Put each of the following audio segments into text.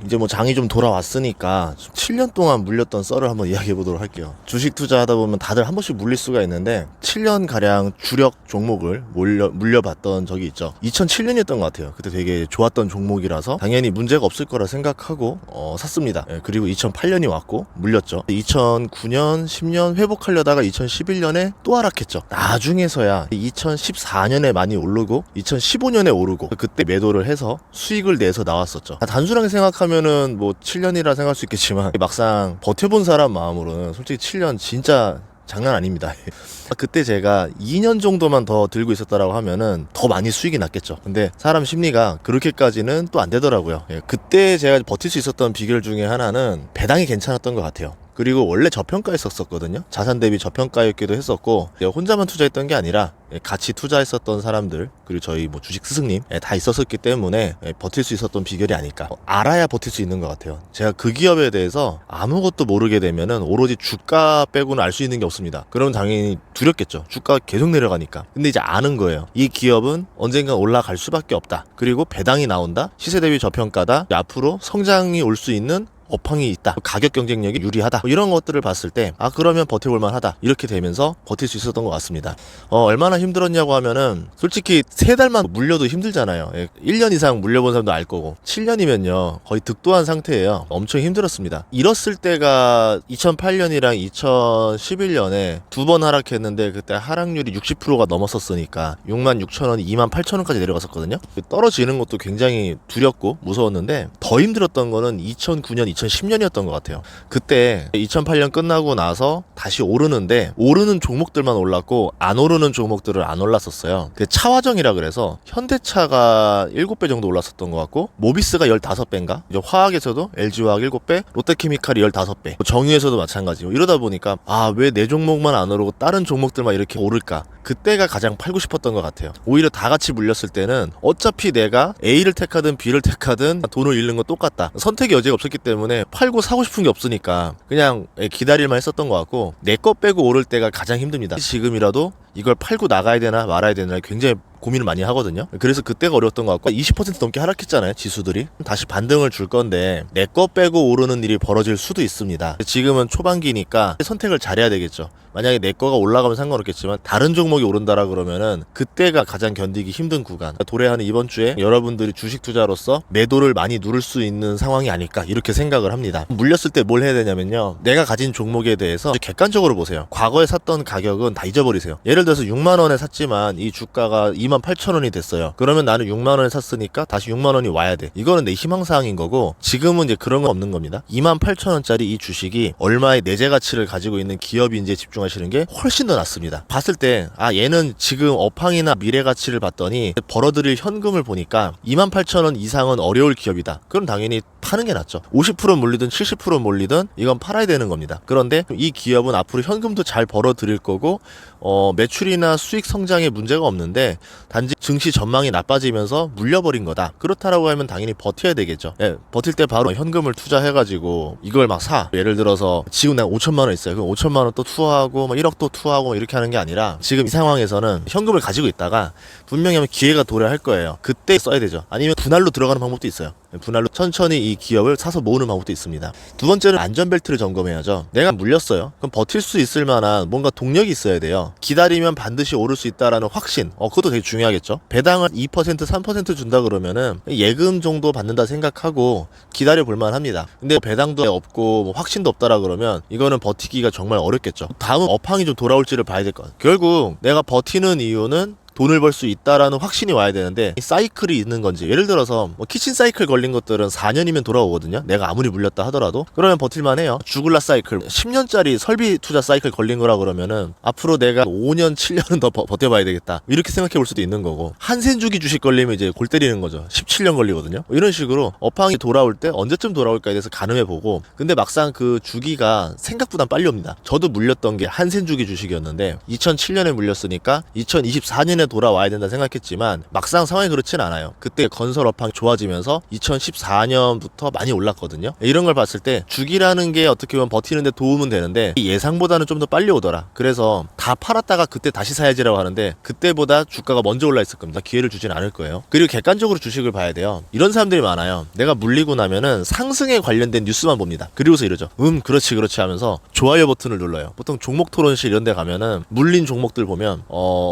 이제 뭐 장이 좀 돌아왔으니까 7년 동안 물렸던 썰을 한번 이야기해 보도록 할게요. 주식 투자하다 보면 다들 한 번씩 물릴 수가 있는데 7년 가량 주력 종목을 물려봤던 적이 있죠. 2007년이었던 것 같아요. 그때 되게 좋았던 종목이라서 당연히 문제가 없을 거라 생각하고 샀습니다. 그리고 2008년이 왔고 물렸죠. 2009년 10년 회복하려다가 2011년에 또 하락했죠. 나중에서야 2014년에 많이 오르고 2015년에 오르고 그때 매도를 해서 수익을 내서 나왔었죠. 단순하게 생각하면은 뭐 7년이라 생각할 수 있겠지만 막상 버텨본 사람 마음으로는 솔직히 7년 진짜 장난 아닙니다. 그때 제가 2년 정도만 더 들고 있었다라고 하면은 더 많이 수익이 났겠죠. 근데 사람 심리가 그렇게까지는 또 안 되더라고요. 그때 제가 버틸 수 있었던 비결 중에 하나는 배당이 괜찮았던 것 같아요. 그리고 원래 저평가했었거든요. 자산 대비 저평가였기도 했었고 혼자만 투자했던 게 아니라 같이 투자했었던 사람들 그리고 저희 뭐 주식 스승님 다 있었기 때문에 버틸 수 있었던 비결이 아닐까. 알아야 버틸 수 있는 것 같아요. 제가 그 기업에 대해서 아무것도 모르게 되면은 오로지 주가 빼고는 알 수 있는 게 없습니다. 그럼 당연히 두렵겠죠. 주가가 계속 내려가니까. 근데 이제 아는 거예요. 이 기업은 언젠가 올라갈 수밖에 없다. 그리고 배당이 나온다. 시세 대비 저평가다. 앞으로 성장이 올 수 있는 업황이 있다. 가격 경쟁력이 유리하다. 이런 것들을 봤을 때 그러면 버텨볼만 하다. 이렇게 되면서 버틸 수 있었던 것 같습니다. 얼마나 힘들었냐고 하면은 솔직히 3달만 물려도 힘들잖아요. 1년 이상 물려본 사람도 알 거고 7년이면요 거의 득도한 상태예요. 엄청 힘들었습니다. 이랬을 때가 2008년이랑 2011년에 2번 하락했는데 그때 하락률이 60%가 넘었었으니까 66,000원이 28,000원까지 내려갔었거든요. 떨어지는 것도 굉장히 두렵고 무서웠는데 더 힘들었던 거는 2009년 2010년이었던 것 같아요. 그때 2008년 끝나고 나서 다시 오르는데 오르는 종목들만 올랐고 안 오르는 종목들은 안 올랐었어요. 차화정이라 그래서 현대차가 7배 정도 올랐었던 것 같고 모비스가 15배인가? 이제 화학에서도 LG화학 7배, 롯데케미칼이 15배, 정유에서도 마찬가지고 이러다 보니까 왜 내 종목만 안 오르고 다른 종목들만 이렇게 오를까? 그때가 가장 팔고 싶었던 것 같아요. 오히려 다 같이 물렸을 때는 어차피 내가 A를 택하든 B를 택하든 돈을 잃는 건 똑같다. 선택의 여지가 없었기 때문에 팔고 사고 싶은 게 없으니까 그냥 기다릴만 했었던 것 같고 내 거 빼고 오를 때가 가장 힘듭니다. 지금이라도 이걸 팔고 나가야 되나 말아야 되나 굉장히 고민을 많이 하거든요. 그래서 그때가 어려웠던 것 같고 20% 넘게 하락했잖아요. 지수들이. 다시 반등을 줄 건데 내 거 빼고 오르는 일이 벌어질 수도 있습니다. 지금은 초반기니까 선택을 잘해야 되겠죠. 만약에 내 거가 올라가면 상관없겠지만 다른 종목이 오른다라 그러면은 그때가 가장 견디기 힘든 구간. 도래하는 이번 주에 여러분들이 주식 투자로서 매도를 많이 누를 수 있는 상황이 아닐까 이렇게 생각을 합니다. 물렸을 때 뭘 해야 되냐면요. 내가 가진 종목에 대해서 객관적으로 보세요. 과거에 샀던 가격은 다 잊어버리세요. 예를 들어서 6만 원에 샀지만 이 주가가 28,000원이 됐어요. 그러면 나는 6만 원에 샀으니까 다시 6만 원이 와야 돼. 이거는 내 희망사항인 거고 지금은 이제 그런 건 없는 겁니다. 28,000원짜리 이 주식이 얼마의 내재 가치를 가지고 있는 기업인지에 집중하시는 게 훨씬 더 낫습니다. 봤을 때 얘는 지금 업황이나 미래 가치를 봤더니 벌어들일 현금을 보니까 28,000원 이상은 어려울 기업이다. 그럼 당연히 파는 게 낫죠. 50% 몰리든 70% 몰리든 이건 팔아야 되는 겁니다. 그런데 이 기업은 앞으로 현금도 잘 벌어들일 거고 매출이나 수익 성장에 문제가 없는데 단지 증시 전망이 나빠지면서 물려버린 거다. 그렇다라고 하면 당연히 버텨야 되겠죠. 버틸 때 바로 현금을 투자해가지고 이걸 막 사. 예를 들어서 지금 내가 5천만 원 있어요. 그럼 5천만 원 또 투하하고 1억 또 투하하고 이렇게 하는 게 아니라 지금 이 상황에서는 현금을 가지고 있다가 분명히 하면 기회가 도래할 거예요. 그때 써야 되죠. 아니면 분할로 들어가는 방법도 있어요. 분할로 천천히 이 기업을 사서 모으는 방법도 있습니다. 두 번째는 안전벨트를 점검해야죠. 내가 물렸어요. 그럼 버틸 수 있을 만한 뭔가 동력이 있어야 돼요. 기다리면 반드시 오를 수 있다라는 확신. 그것도 되게 중요하겠죠. 배당을 2% 3% 준다 그러면은 예금 정도 받는다 생각하고 기다려 볼만 합니다. 근데 배당도 없고 확신도 없다라 그러면 이거는 버티기가 정말 어렵겠죠. 다음은 업황이 좀 돌아올지를 봐야 될 것 같아요. 결국 내가 버티는 이유는 돈을 벌 수 있다라는 확신이 와야 되는데 이 사이클이 있는 건지 예를 들어서 키친 사이클 걸린 것들은 4년이면 돌아오거든요. 내가 아무리 물렸다 하더라도 그러면 버틸만 해요. 주글라 사이클 10년짜리 설비 투자 사이클 걸린 거라 그러면은 앞으로 내가 5년 7년은 더 버텨봐야 되겠다 이렇게 생각해 볼 수도 있는 거고 한센주기 주식 걸리면 이제 골 때리는 거죠. 17년 걸리거든요. 이런 식으로 업황이 돌아올 때 언제쯤 돌아올까에 대해서 가늠해 보고 근데 막상 그 주기가 생각보다 빨리 옵니다. 저도 물렸던 게 한센주기 주식이었는데 2007년에 물렸으니까 2024년에 돌아와야 된다 생각했지만 막상 상황이 그렇진 않아요. 그때 건설 업황이 좋아지면서 2014년부터 많이 올랐거든요. 이런 걸 봤을 때 주기라는 게 어떻게 보면 버티는데 도움은 되는데 예상보다는 좀 더 빨리 오더라. 그래서 다 팔았다가 그때 다시 사야지라고 하는데 그때보다 주가가 먼저 올라 있을 겁니다. 기회를 주진 않을 거예요. 그리고 객관적으로 주식을 봐야 돼요. 이런 사람들이 많아요. 내가 물리고 나면은 상승에 관련된 뉴스만 봅니다. 그리고서 이러죠. 그렇지 하면서 좋아요 버튼을 눌러요. 보통 종목 토론실 이런 데 가면은 물린 종목들 보면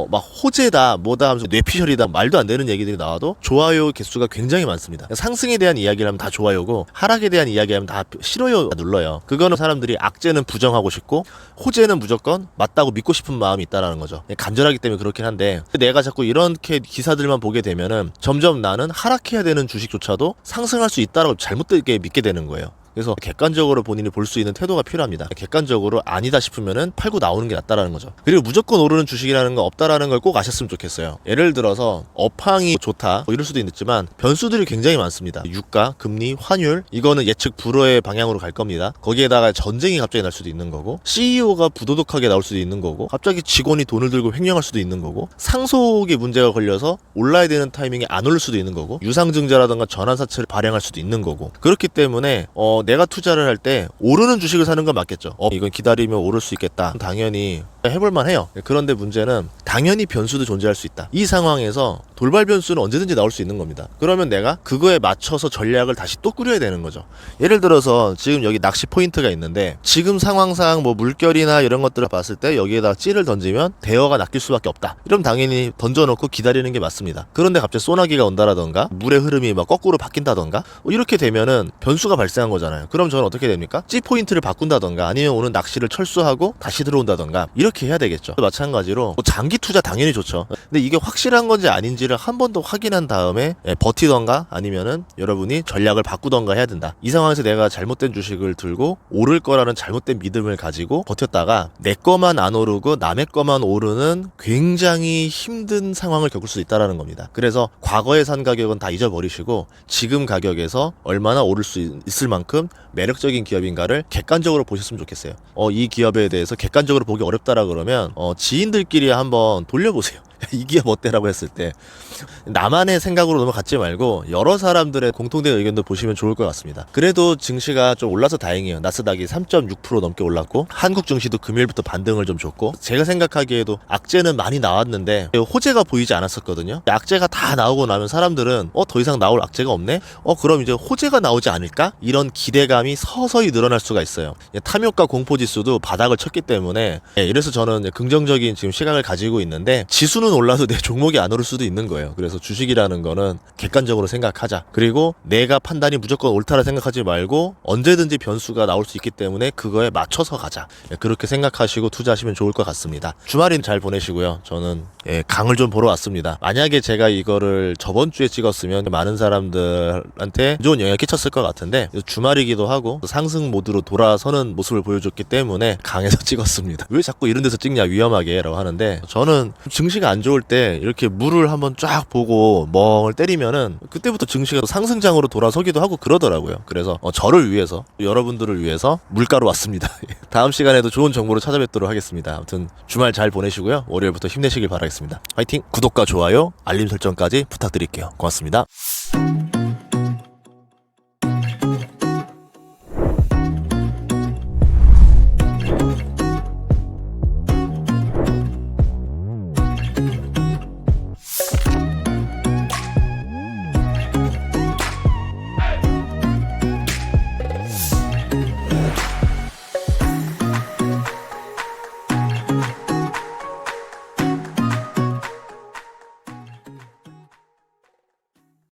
막 호재다 뭐다 하면서 뇌피셜이다 말도 안 되는 얘기들이 나와도 좋아요 개수가 굉장히 많습니다. 상승에 대한 이야기를 하면 다 좋아요고 하락에 대한 이야기하면 다 싫어요 눌러요. 그거는 사람들이 악재는 부정하고 싶고 호재는 무조건 맞다고 믿고 싶은 마음이 있다라는 거죠. 간절하기 때문에 그렇긴 한데 내가 자꾸 이렇게 기사들만 보게 되면은 점점 나는 하락해야 되는 주식조차도 상승할 수 있다라고 잘못되게 믿게 되는 거예요. 그래서 객관적으로 본인이 볼 수 있는 태도가 필요합니다. 객관적으로 아니다 싶으면은 팔고 나오는 게 낫다라는 거죠. 그리고 무조건 오르는 주식이라는 거 없다라는 걸 꼭 아셨으면 좋겠어요. 예를 들어서 업황이 좋다 뭐 이럴 수도 있지만 변수들이 굉장히 많습니다. 유가, 금리, 환율 이거는 예측 불허의 방향으로 갈 겁니다. 거기에다가 전쟁이 갑자기 날 수도 있는 거고 CEO가 부도덕하게 나올 수도 있는 거고 갑자기 직원이 돈을 들고 횡령할 수도 있는 거고 상속의 문제가 걸려서 올라야 되는 타이밍에 안 오를 수도 있는 거고 유상증자라든가 전환사채를 발행할 수도 있는 거고 그렇기 때문에 내가 투자를 할 때 오르는 주식을 사는 건 맞겠죠. 이건 기다리면 오를 수 있겠다. 당연히 해볼만 해요. 그런데 문제는 당연히 변수도 존재할 수 있다. 이 상황에서 돌발 변수는 언제든지 나올 수 있는 겁니다. 그러면 내가 그거에 맞춰서 전략을 다시 또 꾸려야 되는 거죠. 예를 들어서 지금 여기 낚시 포인트가 있는데 지금 상황상 뭐 물결이나 이런 것들을 봤을 때 여기에다 찌를 던지면 대어가 낚일 수밖에 없다. 이러면 당연히 던져놓고 기다리는 게 맞습니다. 그런데 갑자기 소나기가 온다라던가 물의 흐름이 막 거꾸로 바뀐다던가 이렇게 되면은 변수가 발생한 거잖아요. 그럼 저는 어떻게 됩니까? 찌 포인트를 바꾼다던가 아니면 오늘 낚시를 철수하고 다시 들어온다던가 이렇게 해야 되겠죠. 마찬가지로 장기 투자 당연히 좋죠. 근데 이게 확실한 건지 아닌지를 한 번 더 확인한 다음에 버티던가 아니면은 여러분이 전략을 바꾸던가 해야 된다. 이 상황에서 내가 잘못된 주식을 들고 오를 거라는 잘못된 믿음을 가지고 버텼다가 내 거만 안 오르고 남의 거만 오르는 굉장히 힘든 상황을 겪을 수 있다는 겁니다. 그래서 과거에 산 가격은 다 잊어버리시고 지금 가격에서 얼마나 오를 수 있을 만큼 매력적인 기업인가를 객관적으로 보셨으면 좋겠어요. 이 기업에 대해서 객관적으로 보기 어렵다라 그러면 지인들끼리 한번 돌려보세요. 이 기업 어때라고 했을 때 나만의 생각으로 너무 갖지 말고 여러 사람들의 공통된 의견도 보시면 좋을 것 같습니다. 그래도 증시가 좀 올라서 다행이에요. 나스닥이 3.6% 넘게 올랐고 한국 증시도 금요일부터 반등을 좀 줬고 제가 생각하기에도 악재는 많이 나왔는데 호재가 보이지 않았었거든요. 악재가 다 나오고 나면 사람들은 더 이상 나올 악재가 없네? 그럼 이제 호재가 나오지 않을까? 이런 기대감이 서서히 늘어날 수가 있어요. 탐욕과 공포지수도 바닥을 쳤기 때문에 이래서 저는 긍정적인 지금 시각을 가지고 있는데 지수는 올라도 내 종목이 안 오를 수도 있는 거예요. 그래서 주식이라는 거는 객관적으로 생각하자. 그리고 내가 판단이 무조건 옳다라 생각하지 말고 언제든지 변수가 나올 수 있기 때문에 그거에 맞춰서 가자. 그렇게 생각하시고 투자하시면 좋을 것 같습니다. 주말인 잘 보내시고요. 저는 강을 좀 보러 왔습니다. 만약에 제가 이거를 저번 주에 찍었으면 많은 사람들한테 좋은 영향을 끼쳤을 것 같은데 주말이기도 하고 상승 모드로 돌아서는 모습을 보여줬기 때문에 강에서 찍었습니다. 왜 자꾸 이런 데서 찍냐 위험하게 라고 하는데 저는 증시가 안 좋을 때 이렇게 물을 한번 쫙 보고 멍을 때리면은 그때부터 증시가 상승장으로 돌아서기도 하고 그러더라고요. 그래서 저를 위해서 여러분들을 위해서 물가로 왔습니다. 다음 시간에도 좋은 정보로 찾아뵙도록 하겠습니다. 아무튼 주말 잘 보내시고요. 월요일부터 힘내시길 바라겠습니다. 화이팅! 구독과 좋아요, 알림 설정까지 부탁드릴게요. 고맙습니다.